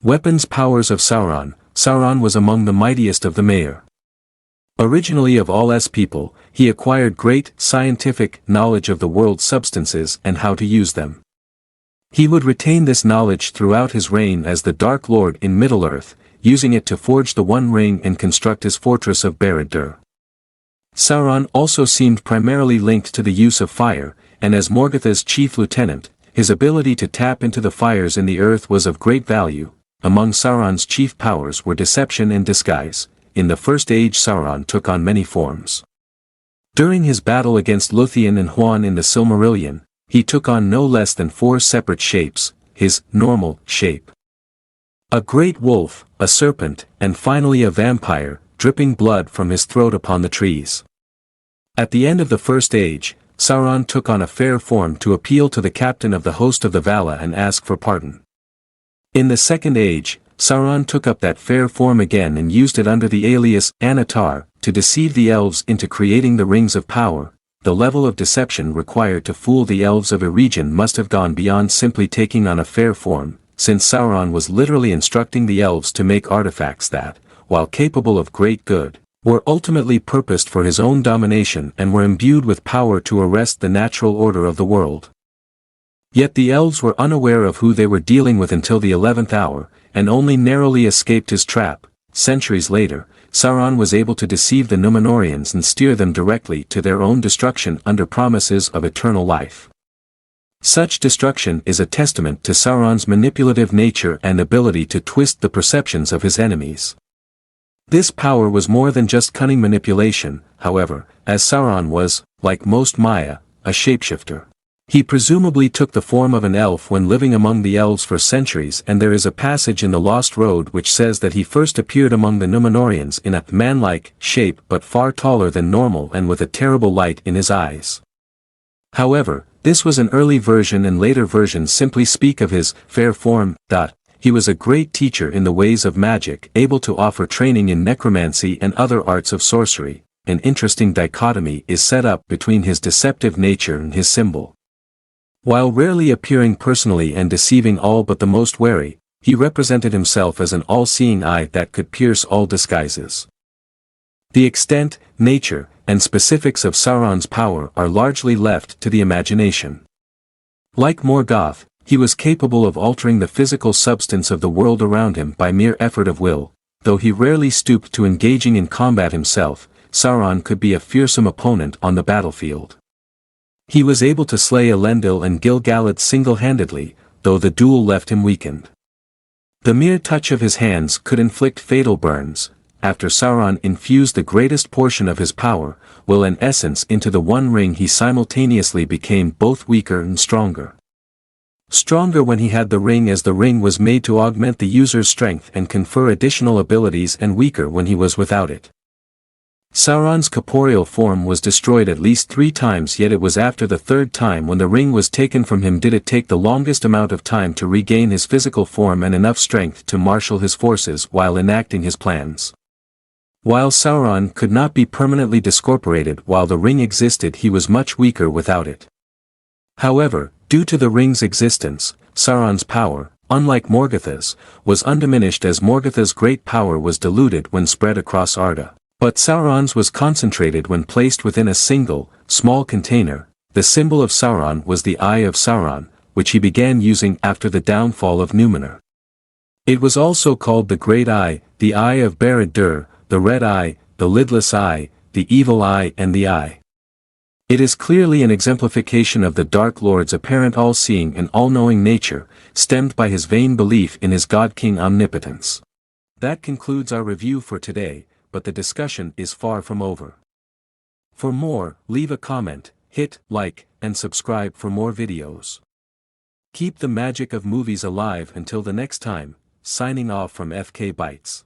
Weapons powers of Sauron. Sauron was among the mightiest of the Maiar. Originally of all people, he acquired great scientific knowledge of the world's substances and how to use them. He would retain this knowledge throughout his reign as the Dark Lord in Middle-earth, using it to forge the One Ring and construct his fortress of Barad-dûr. Sauron also seemed primarily linked to the use of fire, and as Morgoth's chief lieutenant, his ability to tap into the fires in the earth was of great value. Among Sauron's chief powers were deception and disguise. In the First Age Sauron took on many forms. During his battle against Luthien and Huan in the Silmarillion, he took on no less than 4 separate shapes, his normal shape, a great wolf, a serpent, and finally a vampire, dripping blood from his throat upon the trees. At the end of the First Age, Sauron took on a fair form to appeal to the captain of the host of the Vala and ask for pardon. In the Second Age, Sauron took up that fair form again and used it under the alias Anatar, to deceive the elves into creating the Rings of Power. The level of deception required to fool the elves of a region must have gone beyond simply taking on a fair form, since Sauron was literally instructing the elves to make artifacts that, while capable of great good, were ultimately purposed for his own domination and were imbued with power to arrest the natural order of the world. Yet the elves were unaware of who they were dealing with until the 11th hour, and only narrowly escaped his trap. Centuries later, Sauron was able to deceive the Númenóreans and steer them directly to their own destruction under promises of eternal life. Such destruction is a testament to Sauron's manipulative nature and ability to twist the perceptions of his enemies. This power was more than just cunning manipulation, however, as Sauron was, like most Maya, a shapeshifter. He presumably took the form of an elf when living among the elves for centuries, and there is a passage in the Lost Road which says that he first appeared among the Númenóreans in a man-like shape but far taller than normal and with a terrible light in his eyes. However, this was an early version and later versions simply speak of his fair form. He was a great teacher in the ways of magic, able to offer training in necromancy and other arts of sorcery. An interesting dichotomy is set up between his deceptive nature and his symbol. While rarely appearing personally and deceiving all but the most wary, he represented himself as an all-seeing eye that could pierce all disguises. The extent, nature, and specifics of Sauron's power are largely left to the imagination. Like Morgoth, he was capable of altering the physical substance of the world around him by mere effort of will. Though he rarely stooped to engaging in combat himself, Sauron could be a fearsome opponent on the battlefield. He was able to slay Elendil and Gil-galad single-handedly, though the duel left him weakened. The mere touch of his hands could inflict fatal burns. After Sauron infused the greatest portion of his power, will and essence into the One Ring, he simultaneously became both weaker and stronger. Stronger when he had the ring, as the ring was made to augment the user's strength and confer additional abilities, and weaker when he was without it. Sauron's corporeal form was destroyed at least 3 times, yet it was after the 3rd time when the ring was taken from him did it take the longest amount of time to regain his physical form and enough strength to marshal his forces while enacting his plans. While Sauron could not be permanently discorporated while the ring existed, he was much weaker without it. However, due to the ring's existence, Sauron's power, unlike Morgoth's, was undiminished, as Morgoth's great power was diluted when spread across Arda. But Sauron's was concentrated when placed within a single, small container. The symbol of Sauron was the Eye of Sauron, which he began using after the downfall of Númenor. It was also called the Great Eye, the Eye of Barad-dûr, the Red Eye, the Lidless Eye, the Evil Eye, and the Eye. It is clearly an exemplification of the Dark Lord's apparent all-seeing and all-knowing nature, stemmed by his vain belief in his God-King omnipotence. That concludes our review for today, but the discussion is far from over. For more, leave a comment, hit like, and subscribe for more videos. Keep the magic of movies alive until the next time. Signing off from FK BYTES.